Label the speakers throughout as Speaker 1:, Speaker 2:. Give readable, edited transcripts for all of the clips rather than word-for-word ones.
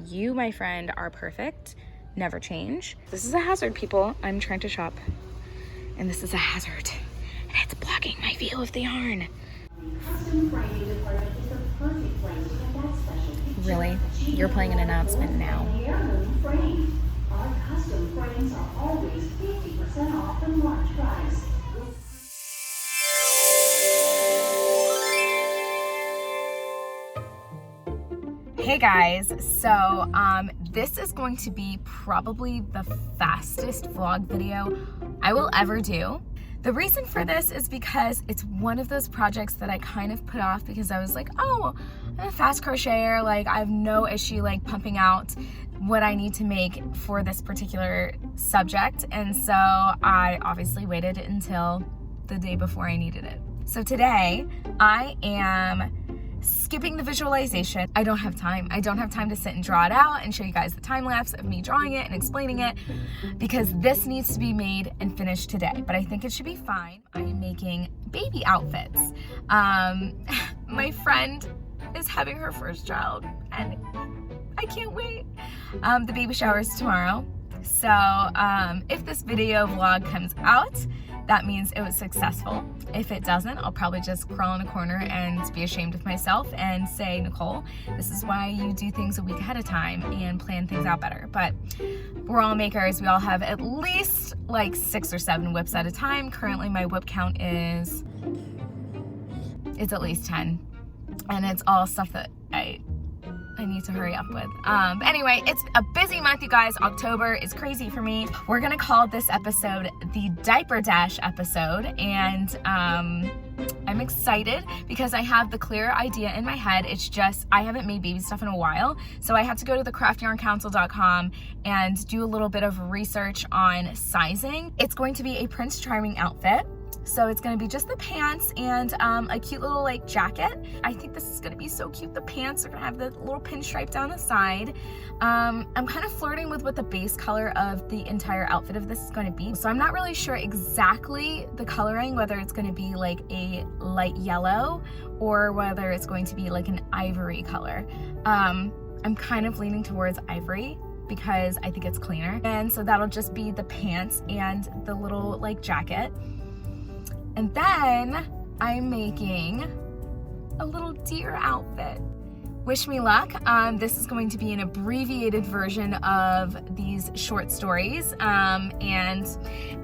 Speaker 1: You, my friend, are perfect. Never change. This is a hazard, people. I'm trying to shop, and this is a hazard, and it's blocking my view of the yarn. Really? You're playing an announcement now.
Speaker 2: Our custom frames are always 50% off the March price.
Speaker 1: Hey guys, so this is going to be probably the fastest vlog video I will ever do. The reason for this is because it's one of those projects that I kind of put off because I was like, oh, I'm a fast crocheter, like I have no issue like pumping out what I need to make for this particular subject, and so I obviously waited until the day before I needed it. So today I am skipping the visualization. I don't have time. I don't have time to sit and draw it out and show you guys the time lapse of me drawing it and explaining it, because this needs to be made and finished today, but I think it should be fine. I am making baby outfits. My friend is having her first child and I can't wait. The baby shower is tomorrow. So if this video vlog comes out, that means it was successful. If it doesn't, I'll probably just crawl in a corner and be ashamed of myself and say, Nicole, this is why you do things a week ahead of time and plan things out better. But we're all makers. We all have at least like 6 or 7 whips at a time. Currently my whip count is at least 10. And it's all stuff that I need to hurry up with. But anyway, it's a busy month, you guys. October is crazy for me. We're gonna call this episode the Diaper Dash episode, and I'm excited because I have the clear idea in my head. It's just I haven't made baby stuff in a while, so I had to go to the craftyarncouncil.com and do a little bit of research on sizing. It's going to be a Prince Charming outfit. So it's gonna be just the pants and a cute little like jacket. I think this is gonna be so cute. The pants are gonna have the little pinstripe down the side. I'm kind of flirting with what the base color of the entire outfit of this is gonna be. So I'm not really sure exactly the coloring, whether it's gonna be like a light yellow or whether it's going to be like an ivory color. I'm kind of leaning towards ivory because I think it's cleaner. And so that'll just be the pants and the little like jacket. And then I'm making a little deer outfit. Wish me luck. This is going to be an abbreviated version of these short stories. And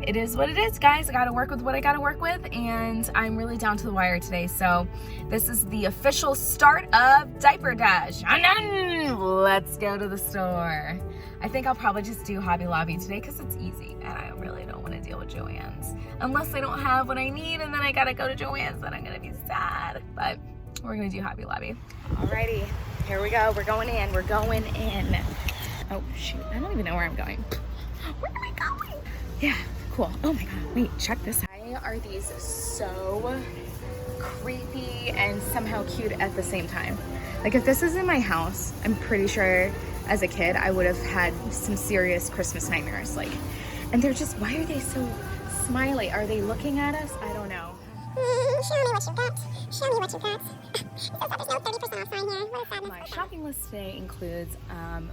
Speaker 1: it is what it is, guys. I gotta work with what I gotta work with, and I'm really down to the wire today. So this is the official start of Diaper Dash. Let's go to the store. I think I'll probably just do Hobby Lobby today because it's easy and I really don't want to deal with Joann's. Unless I don't have what I need and then I gotta go to Joann's, then I'm gonna be sad. But we're gonna do Hobby Lobby. Alrighty, here we go. We're going in. We're going in. Oh shoot, I don't even know where I'm going. Where am I going? Yeah, cool. Oh my god, wait, check this out. Why are these so creepy and somehow cute at the same time? Like if this is in my house, I'm pretty sure as a kid I would have had some serious Christmas nightmares. Like, and they're just, why are they so smiley? Are they looking at us? I don't know.
Speaker 3: Show me what you got. Show me what you got. It says that there's no 30% off sign here. What is that?
Speaker 1: My shopping list today includes,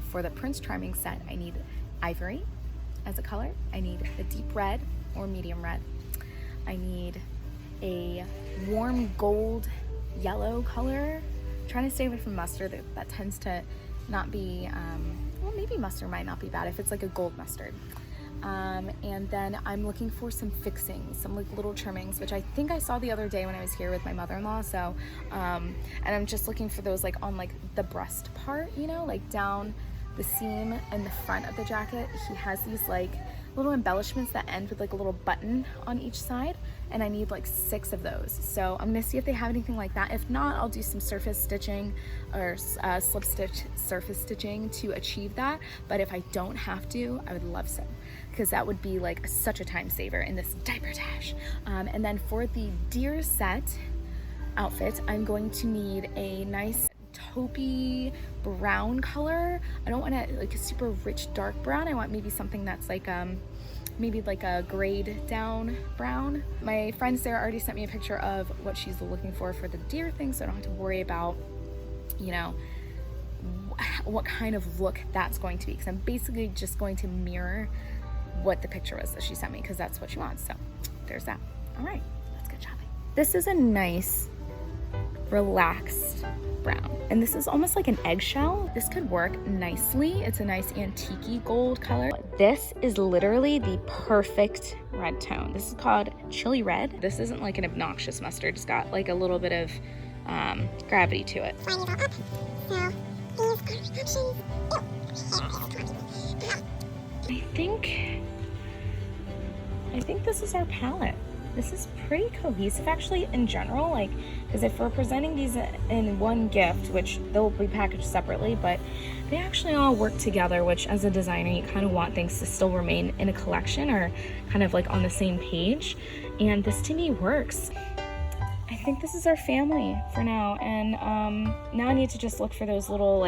Speaker 1: for the Prince Charming set, I need ivory as a color. I need a deep red or medium red. I need a warm gold yellow color. I'm trying to stay away from mustard. That tends to not be, well, maybe mustard might not be bad if it's like a gold mustard. And then I'm looking for some fixings, some like little trimmings, which I think I saw the other day when I was here with my mother-in-law. So, and I'm just looking for those like on like the breast part, you know, like down the seam and the front of the jacket. He has these like little embellishments that end with like a little button on each side, and I need like 6 of those. So I'm gonna see if they have anything like that. If not, I'll do some surface stitching or slip stitch surface stitching to achieve that. But if I don't have to, I would love some, because that would be like such a time saver in this diaper dash. And then for the deer set outfit, I'm going to need a nice taupey brown color. I don't want to like a super rich dark brown. I want maybe something that's like maybe like a grayed down brown. My friend Sarah already sent me a picture of what she's looking for the deer thing, so I don't have to worry about, you know, what kind of look that's going to be, because I'm basically just going to mirror what the picture was that she sent me, because that's what she wants. So there's that. All right, let's get shopping. This is a nice relaxed brown, and this is almost like an eggshell. This could work nicely. It's a nice antique gold color. This is literally the perfect red tone. This is called chili red. This isn't like an obnoxious mustard. It's got like a little bit of gravity to it.
Speaker 3: Line these all up. So these are the options.
Speaker 1: I think this is our palette. This is pretty cohesive actually in general, like, because if we're presenting these in one gift, which they'll be packaged separately, but they actually all work together, which as a designer, you kind of want things to still remain in a collection or kind of like on the same page. And this to me works. I think this is our family for now. And now I need to just look for those little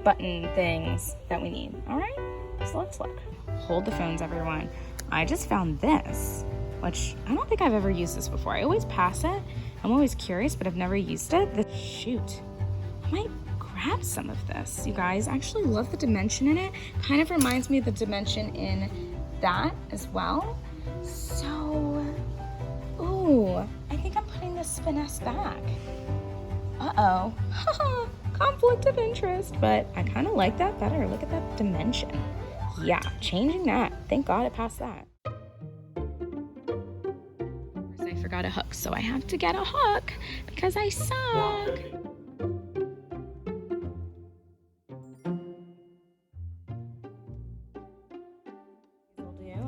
Speaker 1: button things that we need. All right, so let's look. Hold the phones, everyone. I just found this, which I don't think I've ever used this before. I always pass it. I'm always curious, but I've never used it. Shoot, I might grab some of this, you guys. I actually love the dimension in it. Kind of reminds me of the dimension in that as well. So, ooh, I think I'm putting this finesse back. Uh-oh, conflict of interest, but I kind of like that better. Look at that dimension. Yeah, changing that. Thank God I passed that. I forgot a hook, so I have to get a hook because I suck.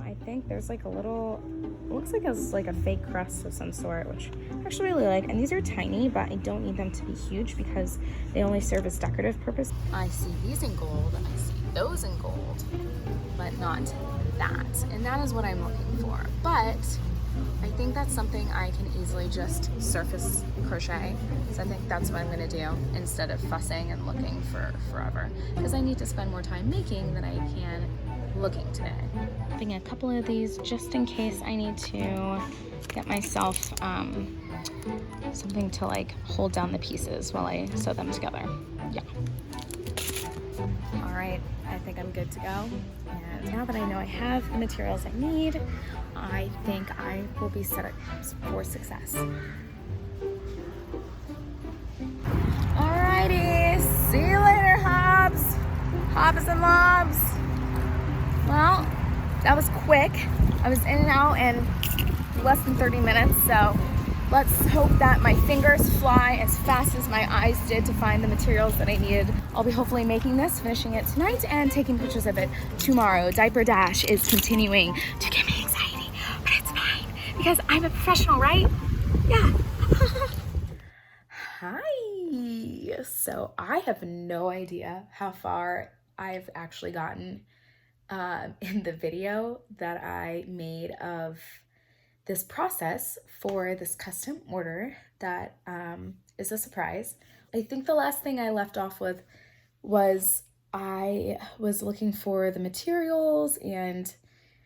Speaker 1: I think there's like a little, it looks like it's like a fake crust of some sort, which I actually really like. And these are tiny, but I don't need them to be huge because they only serve as decorative purpose. I see these in gold, I see those in gold, but not that. And that is what I'm looking for. But I think that's something I can easily just surface crochet. So I think that's what I'm gonna do instead of fussing and looking for forever, because I need to spend more time making than I can looking today. Having a couple of these just in case I need to get myself something to like hold down the pieces while I sew them together. Yeah. All right, I think I'm good to go. And now that I know I have the materials I need, I think I will be set up for success. Alrighty, see you later, Hobbs. Hobbs and Lobs. Well, that was quick. I was in and out in less than 30 minutes, so let's hope that my fingers fly as fast as my eyes did to find the materials that I needed. I'll be hopefully making this, finishing it tonight, and taking pictures of it tomorrow. Diaper Dash is continuing to give me anxiety, but it's fine because I'm a professional, right? Yeah. Hi. So I have no idea how far I've actually gotten in the video that I made of this process for this custom order that is a surprise. I think the last thing I left off with was I was looking for the materials, and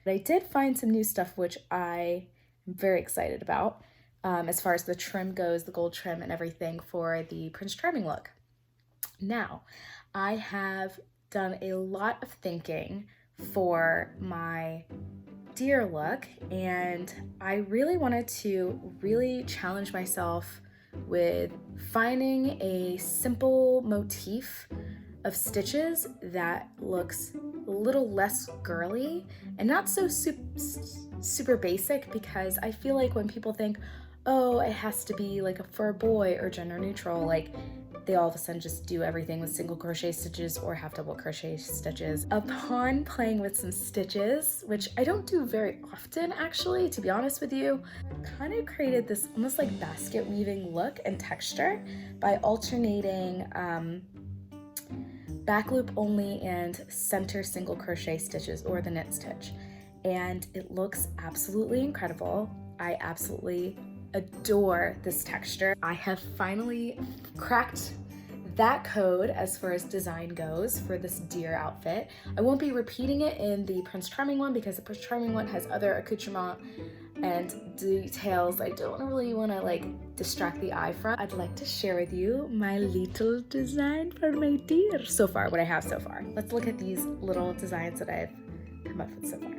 Speaker 1: I did find some new stuff which I am very excited about as far as the trim goes, the gold trim and everything for the Prince Charming look. Now, I have done a lot of thinking for my deer look, and I really wanted to challenge myself with finding a simple motif of stitches that looks a little less girly and not so super basic, because I feel like when people think, oh, it has to be like for a boy or gender neutral, like they all of a sudden just do everything with single crochet stitches or have double crochet stitches. Upon playing with some stitches, which I don't do very often actually, to be honest with you, kind of created this almost like basket weaving look and texture by alternating back loop only and center single crochet stitches, or the knit stitch. And it looks absolutely incredible. I absolutely adore this texture. I have finally cracked that code as far as design goes for this deer outfit. I won't be repeating it in the Prince Charming one because the Prince Charming one has other accoutrement and details I don't really want to like distract the eye from, I'd like to share with you my little design for my deer so far, what I have so far. Let's look at these little designs that I've come up with so far.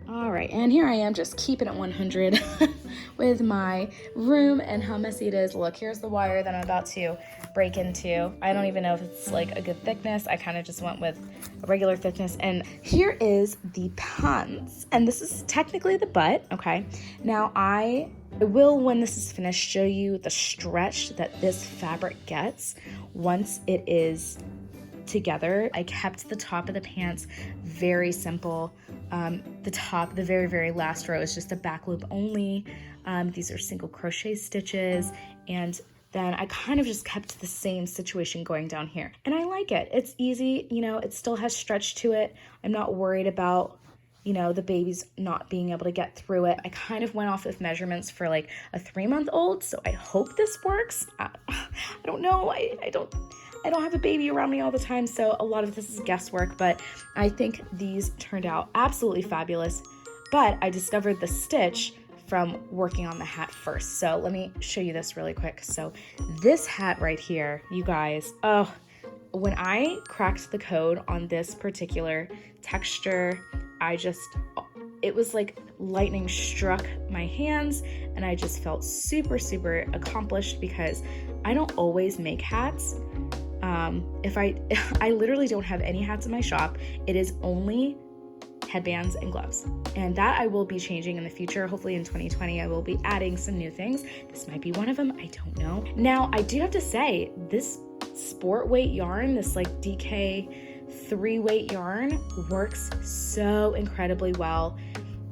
Speaker 1: All right, and here I am just keeping it 100 with my room and how messy it is. Look, here's the wire that I'm about to break into. I don't even know if it's like a good thickness. I kind of just went with a regular thickness. And here is the pants, and this is technically the butt, okay? Now I will, when this is finished, show you the stretch that this fabric gets once it is together. I kept the top of the pants very simple. The very, very last row is just a back loop only. These are single crochet stitches, and then I kind of just kept the same situation going down here. And I like it. It's easy, you know, it still has stretch to it. I'm not worried about, you know, the baby's not being able to get through it. I kind of went off with measurements for like a 3-month-old, so I hope this works. I don't know. I don't have a baby around me all the time, so a lot of this is guesswork, but I think these turned out absolutely fabulous. But I discovered the stitch from working on the hat first. So let me show you this really quick. So this hat right here, you guys, oh, when I cracked the code on this particular texture, it was like lightning struck my hands, and I just felt super, super accomplished because I don't always make hats. I literally don't have any hats in my shop. It is only headbands and gloves, and that I will be changing in the future. Hopefully in 2020 I will be adding some new things. This might be one of them, I don't know. Now I do have to say, this sport weight yarn, this like DK 3 weight yarn, works so incredibly well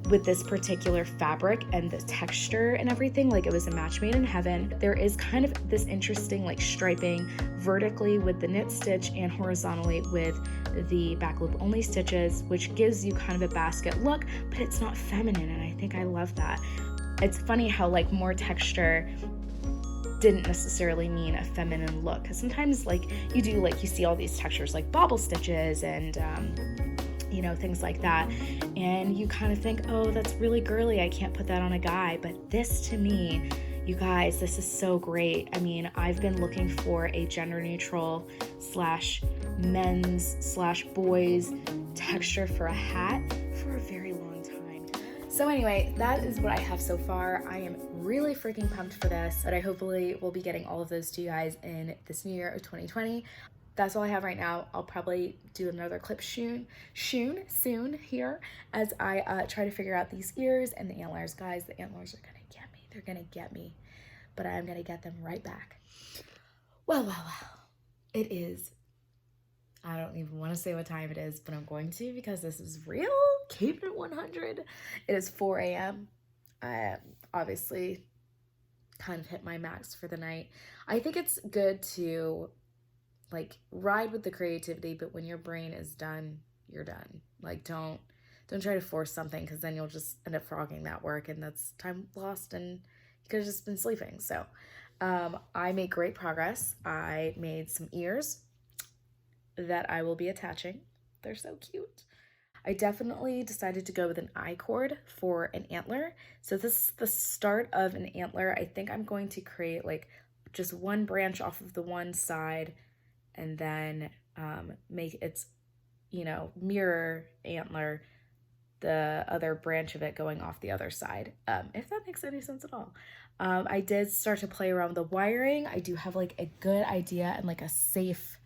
Speaker 1: with this particular fabric and the texture and everything. Like, it was a match made in heaven. There is kind of this interesting like striping vertically with the knit stitch and horizontally with the back loop only stitches, which gives you kind of a basket look, but it's not feminine, and I think I love that. It's funny how like more texture didn't necessarily mean a feminine look, because sometimes like you see all these textures like bobble stitches and you know, things like that, and you kind of think, oh, that's really girly, I can't put that on a guy. But this, to me, you guys, this is so great. I mean, I've been looking for a gender neutral / men's / boys texture for a hat for a very long time. So anyway, that is what I have so far. I am really freaking pumped for this, but I hopefully will be getting all of those to you guys in this new year of 2020. That's all I have right now. I'll probably do another clip soon here as I try to figure out these ears and the antlers. Guys, the antlers are gonna get me. They're gonna get me, but I'm gonna get them right back. Well. It is, I don't even want to say what time it is, but I'm going to, because this is real. Keep it 100. It is 4 a.m. I obviously kind of hit my max for the night. I think it's good to like ride with the creativity, but when your brain is done, you're done. Like, don't try to force something, because then you'll just end up frogging that work, and that's time lost, and you could have just been sleeping. So I made great progress. I made some ears that I will be attaching. They're so cute. I definitely decided to go with an I-cord for an antler. So this is the start of an antler. I think I'm going to create like just one branch off of the one side, and then make its, you know, mirror antler, the other branch of it going off the other side, if that makes any sense at all. I did start to play around with the wiring. I do have like a good idea and like a safe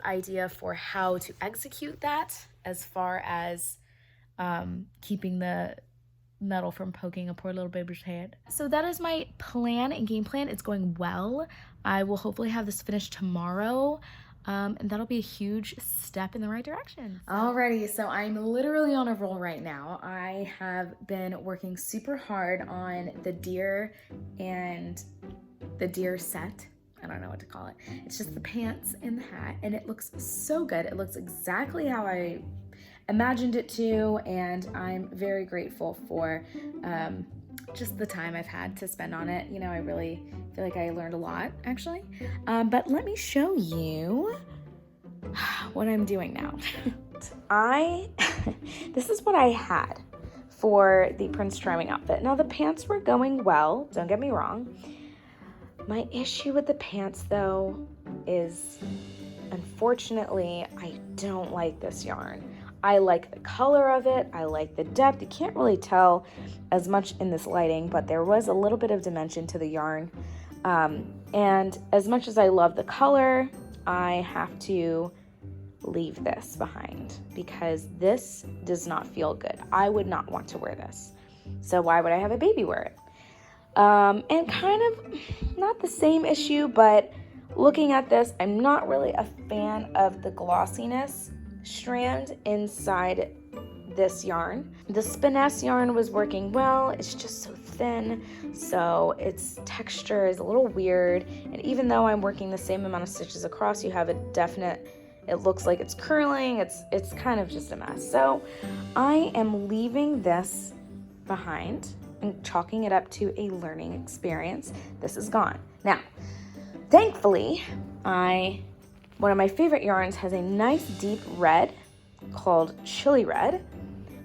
Speaker 1: idea for how to execute that, as far as keeping the metal from poking a poor little baby's head. So that is my plan and game plan. It's going well. I will hopefully have this finished tomorrow, and that'll be a huge step in the right direction. Alrighty, so I'm literally on a roll right now. I have been working super hard on the deer and the deer set. I don't know what to call it. It's just the pants and the hat, and it looks so good. It looks exactly how I imagined it to, and I'm very grateful for just the time I've had to spend on it. You know, I really feel like I learned a lot, actually. But let me show you what I'm doing now. This is what I had for the Prince Charming outfit. Now the pants were going well, don't get me wrong. My issue with the pants though is, unfortunately, I don't like this yarn. I like the color of it, I like the depth. You can't really tell as much in this lighting, but there was a little bit of dimension to the yarn. And as much as I love the color, I have to leave this behind because this does not feel good. I would not want to wear this. So why would I have a baby wear it? And kind of not the same issue, but looking at this, I'm not really a fan of the glossiness strand inside this yarn. The Spiness yarn was working well. It's just so thin, so its texture is a little weird. And even though I'm working the same amount of stitches across, you have a definite, it looks like it's curling. It's kind of just a mess. So I am leaving this behind and chalking it up to a learning experience. This is gone. Now, thankfully, one of my favorite yarns has a nice deep red called Chili Red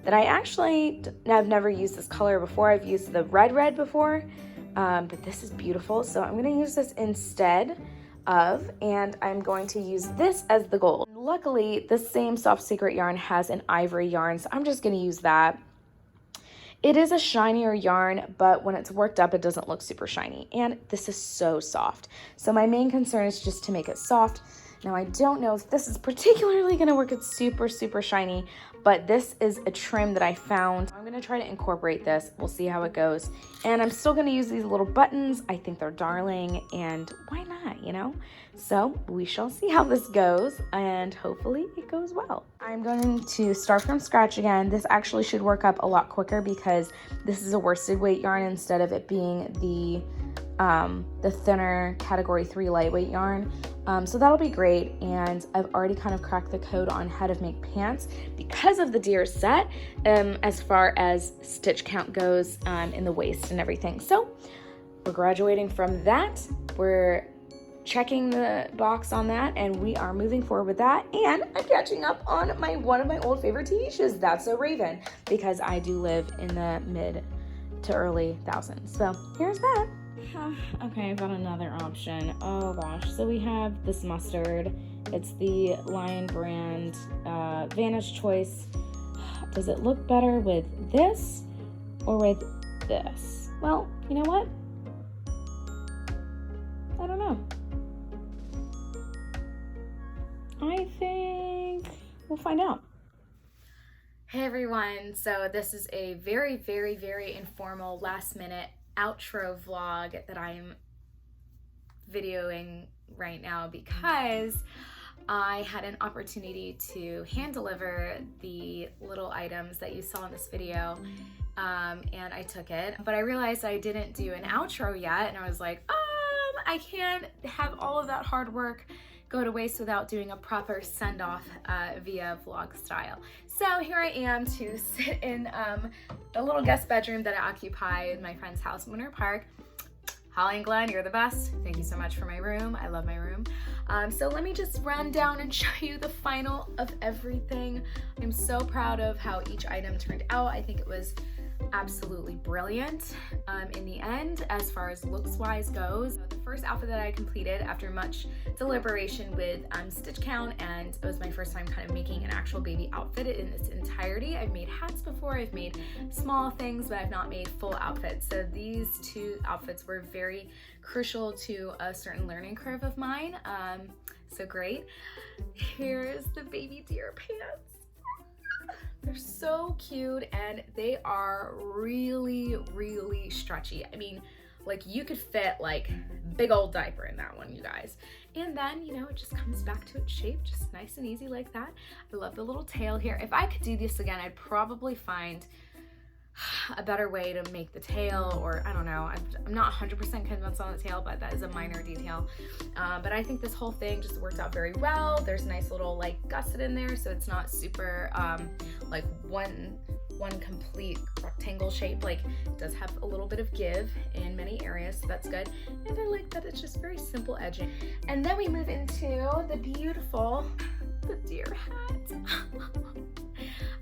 Speaker 1: that I actually have never used this color before. I've used the red before, but this is beautiful. So I'm gonna use this instead of, and I'm going to use this as the gold. Luckily, the same Soft Secret yarn has an ivory yarn, so I'm just gonna use that. It is a shinier yarn, but when it's worked up, it doesn't look super shiny. And this is so soft. So my main concern is just to make it soft. Now I don't know if this is particularly gonna work. It's super, super shiny, but this is a trim that I found. I'm gonna try to incorporate this. We'll see how it goes. And I'm still gonna use these little buttons. I think they're darling, and why not, you know? So we shall see how this goes, and hopefully it goes well. I'm going to start from scratch again. This actually should work up a lot quicker because this is a worsted weight yarn instead of it being the thinner category 3 lightweight yarn. So that'll be great. And I've already kind of cracked the code on how to make pants because of the deer set, as far as stitch count goes, in the waist and everything. So we're graduating from that. We're checking the box on that, and we are moving forward with that. And I'm catching up on one of my old favorite TV shows, That's So Raven, because I do live in the mid to early thousands. So here's that. Okay, I've got another option. Oh gosh, so we have this mustard. It's the Lion brand Vantage Choice. Does it look better with this or with this? Well, you know what? I don't know. I think we'll find out. Hey everyone, so this is a very, very, very informal last minute outro vlog that I'm videoing right now because I had an opportunity to hand deliver the little items that you saw in this video, and I took it, but I realized I didn't do an outro yet, and I was like, I can't have all of that hard work go to waste without doing a proper send-off via vlog style. So here I am to sit in the little guest bedroom that I occupy in my friend's house in Winter Park. Holly and Glenn, you're the best. Thank you so much for my room. I love my room. So let me just run down and show you the final of everything. I'm so proud of how each item turned out. I think it was absolutely brilliant in the end as far as looks wise goes. The first outfit that I completed after much deliberation with stitch count, and it was my first time kind of making an actual baby outfit in its entirety. I've made hats before, I've made small things, but I've not made full outfits. So these two outfits were very crucial to a certain learning curve of mine. So great. Here's the baby deer pants. They're so cute, and they are really, really stretchy. I mean, like you could fit like big old diaper in that one, you guys. And then, you know, it just comes back to its shape, just nice and easy like that. I love the little tail here. If I could do this again, I'd probably find a better way to make the tail, or I don't know, I'm not 100% convinced on the tail, but that is a minor detail. But I think this whole thing just worked out very well. There's a nice little like gusset in there, so it's not super like one complete rectangle shape. Like it does have a little bit of give in many areas, so that's good. And I like that it's just very simple edging. And then we move into the beautiful, the deer hat.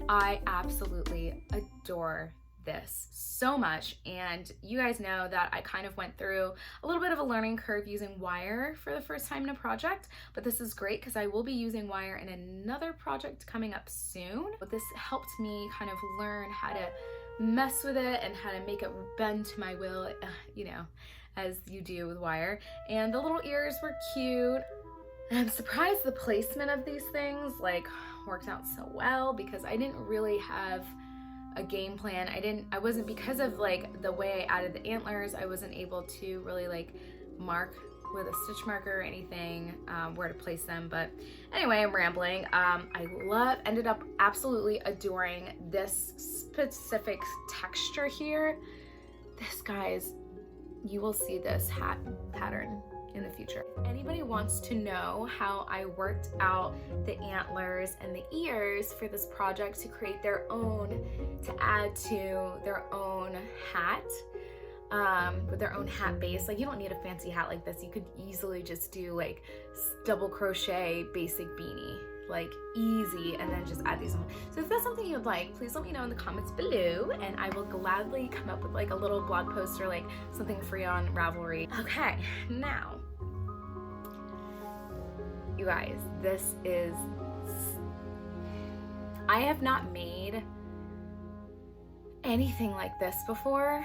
Speaker 1: I absolutely adore this so much, and you guys know that I kind of went through a little bit of a learning curve using wire for the first time in a project, but this is great because I will be using wire in another project coming up soon. But this helped me kind of learn how to mess with it and how to make it bend to my will, you know, as you do with wire. And the little ears were cute. And I'm surprised the placement of these things like worked out so well, because I didn't really have a game plan. I wasn't, because of like the way I added the antlers, I wasn't able to really like mark with a stitch marker or anything where to place them. But anyway, I'm rambling. I ended up absolutely adoring this specific texture here. This, guys, you will see this hat pattern in the future. If anybody wants to know how I worked out the antlers and the ears for this project to create their own, to add to their own hat, with their own hat base, like you don't need a fancy hat like this. You could easily just do like double crochet basic beanie, like easy, and then just add these on. So if that's something you'd like, please let me know in the comments below, and I will gladly come up with like a little blog post or like something free on Ravelry. Okay, now, you guys, this is, I have not made anything like this before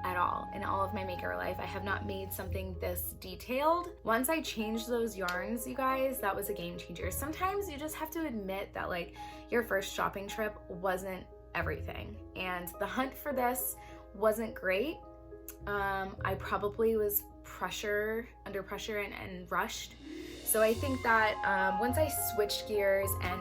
Speaker 1: at all. In all of my maker life, I have not made something this detailed. Once I changed those yarns, you guys, that was a game changer. Sometimes you just have to admit that like your first shopping trip wasn't everything, and the hunt for this wasn't great. I probably was under pressure and rushed. So I think that once I switched gears and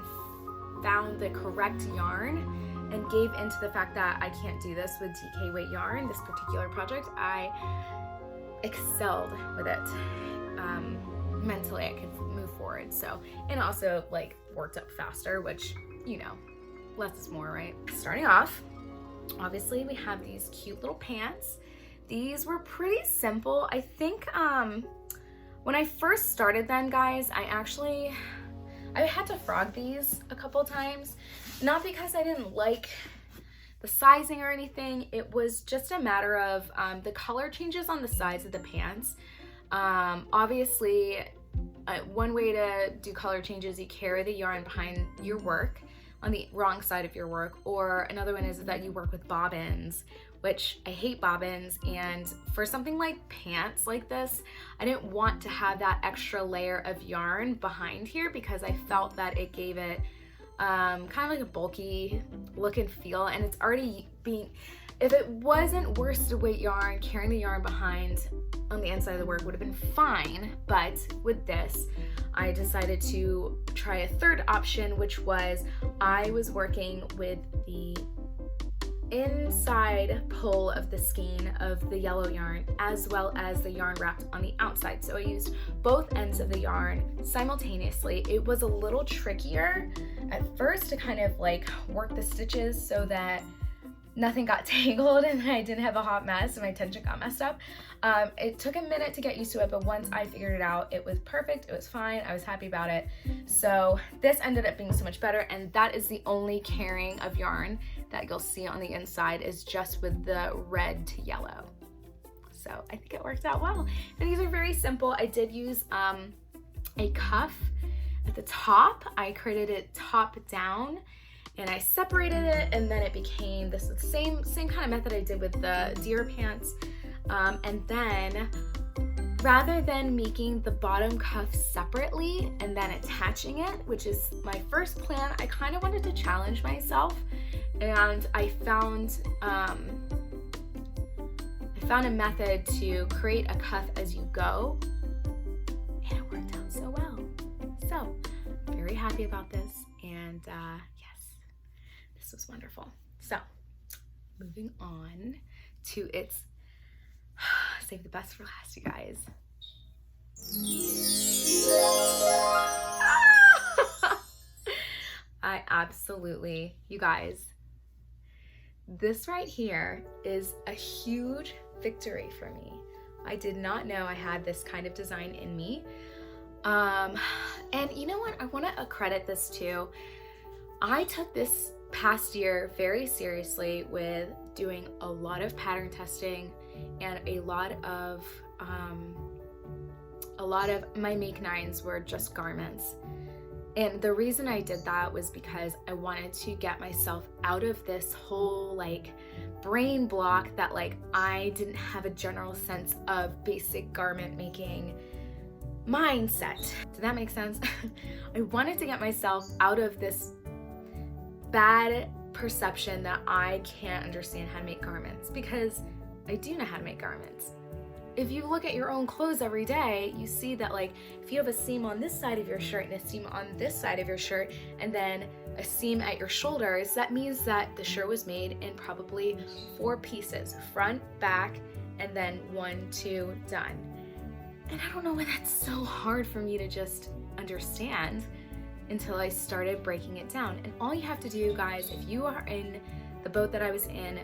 Speaker 1: found the correct yarn and gave into the fact that I can't do this with DK weight yarn, this particular project, I excelled with it. Mentally, I could move forward. So, and also like worked up faster, which, you know, less is more, right? Starting off, obviously we have these cute little pants. These were pretty simple. I think when I first started them, guys, I had to frog these a couple times. Not because I didn't like the sizing or anything. It was just a matter of the color changes on the sides of the pants. Obviously, one way to do color changes, you carry the yarn behind your work on the wrong side of your work, or another one is that you work with bobbins, which I hate bobbins. And for something like pants like this, I didn't want to have that extra layer of yarn behind here because I felt that it gave it kind of like a bulky look and feel, and it's already being, if it wasn't worsted weight yarn, carrying the yarn behind on the inside of the work would have been fine. But with this, I decided to try a third option, which was I was working with the inside pull of the skein of the yellow yarn as well as the yarn wrapped on the outside. So I used both ends of the yarn simultaneously. It was a little trickier at first to kind of like work the stitches so that nothing got tangled and I didn't have a hot mess and my tension got messed up. It took a minute to get used to it, but once I figured it out, it was perfect. It was fine. I was happy about it. So this ended up being so much better, and that is the only carrying of yarn that you'll see on the inside is just with the red to yellow. So I think it worked out well. And these are very simple. I did use a cuff at the top. I created it top down and I separated it, and then it became this same kind of method I did with the deer pants. And then rather than making the bottom cuff separately and then attaching it, which is my first plan, I kind of wanted to challenge myself, and I found a method to create a cuff as you go, and it worked out so well. So very happy about this, and yes, this was wonderful. So moving on to its save the best for last, you guys. I absolutely, you guys, this right here is a huge victory for me. I did not know I had this kind of design in me. And you know what? I want to accredit this to. I took this past year very seriously with doing a lot of pattern testing and a lot of my make nines were just garments. And the reason I did that was because I wanted to get myself out of this whole like brain block that like I didn't have a general sense of basic garment making mindset. Does that make sense? I wanted to get myself out of this bad perception that I can't understand how to make garments, because I do know how to make garments. If you look at your own clothes every day, you see that like if you have a seam on this side of your shirt and a seam on this side of your shirt and then a seam at your shoulders, that means that the shirt was made in probably 4 pieces, front, back, and then 1, 2, done. And I don't know why that's so hard for me to just understand until I started breaking it down. And all you have to do, guys, if you are in the boat that I was in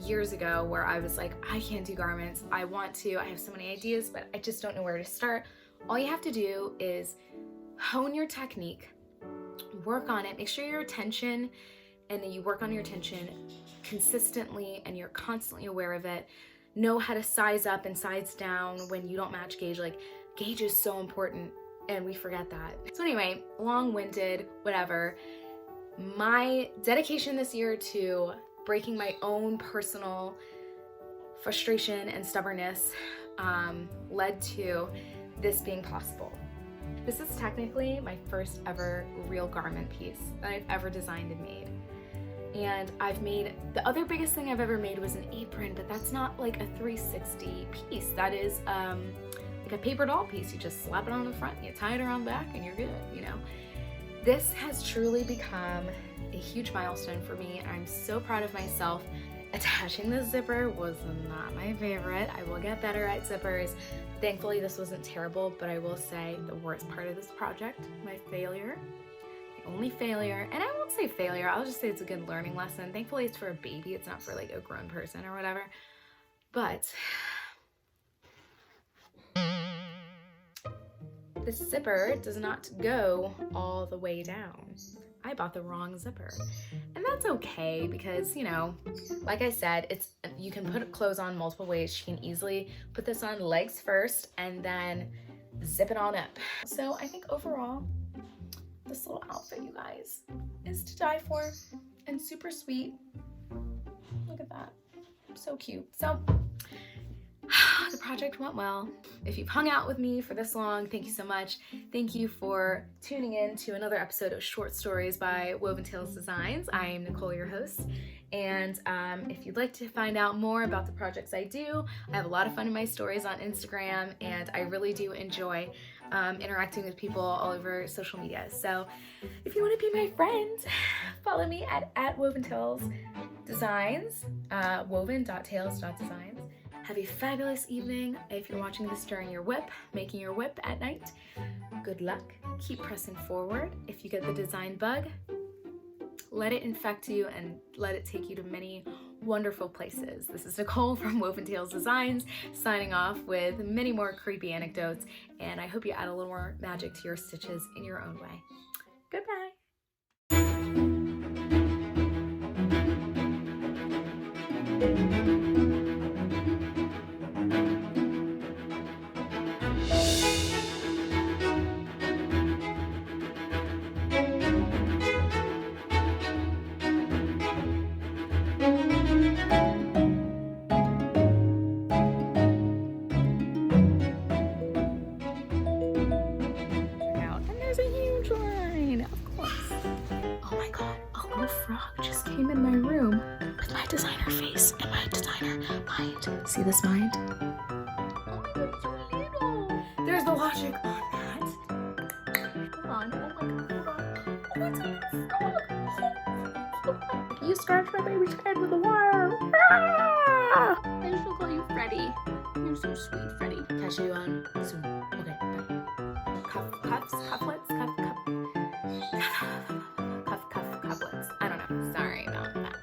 Speaker 1: years ago where I was like, I can't do garments, I want to, I have so many ideas, but I just don't know where to start. All you have to do is hone your technique, work on it, make sure your attention, and then you work on your attention consistently and you're constantly aware of it. Know how to size up and size down when you don't match gauge. Like, gauge is so important and we forget that. So anyway, long-winded, whatever. My dedication this year to breaking my own personal frustration and stubbornness led to this being possible. This is technically my first ever real garment piece that I've ever designed and made. And I've made, the other biggest thing I've ever made was an apron, but that's not like a 360 piece. That is like a paper doll piece. You just slap it on the front, you tie it around the back, and you're good, you know? This has truly become a huge milestone for me. I'm so proud of myself. Attaching the zipper was not my favorite. I will get better at zippers. Thankfully, this wasn't terrible, but I will say the worst part of this project, my failure, the only failure, and I won't say failure, I'll just say it's a good learning lesson. Thankfully, it's for a baby. It's not for like a grown person or whatever. But the zipper does not go all the way down. I bought the wrong zipper. And that's okay because, you know, like I said, you can put clothes on multiple ways. You can easily put this on legs first and then zip it on up. So I think overall, this little outfit, you guys, is to die for and super sweet. Look at that. So cute. So the project went well. If you've hung out with me for this long, thank you so much. Thank you for tuning in to another episode of Short Stories by WovenTalesDesigns. I am Nicole, your host. And if you'd like to find out more about the projects I do, I have a lot of fun in my stories on Instagram, and I really do enjoy interacting with people all over social media. So if you want to be my friend, follow me at WovenTalesDesigns, woven.tales.designs. Have a fabulous evening. If you're watching this during your whip, making your whip at night, good luck. Keep pressing forward. If you get the design bug, let it infect you and let it take you to many wonderful places. This is Nicole from WovenTalesDesigns signing off with many more creepy anecdotes, and I hope you add a little more magic to your stitches in your own way. Goodbye. Designer face and my designer mind. See this mind? Oh my god, it's so little. There's the logic on that. Hold on. Oh my god, hold on. Oh, it's a frog. You scratched my baby's head with a wire. Ah! I just will call you Freddy. You're so sweet, Freddy. Catch you on soon. Okay, bye. Cufflets. I don't know. Sorry about that.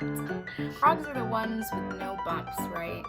Speaker 1: Frogs are the ones with no bumps, right?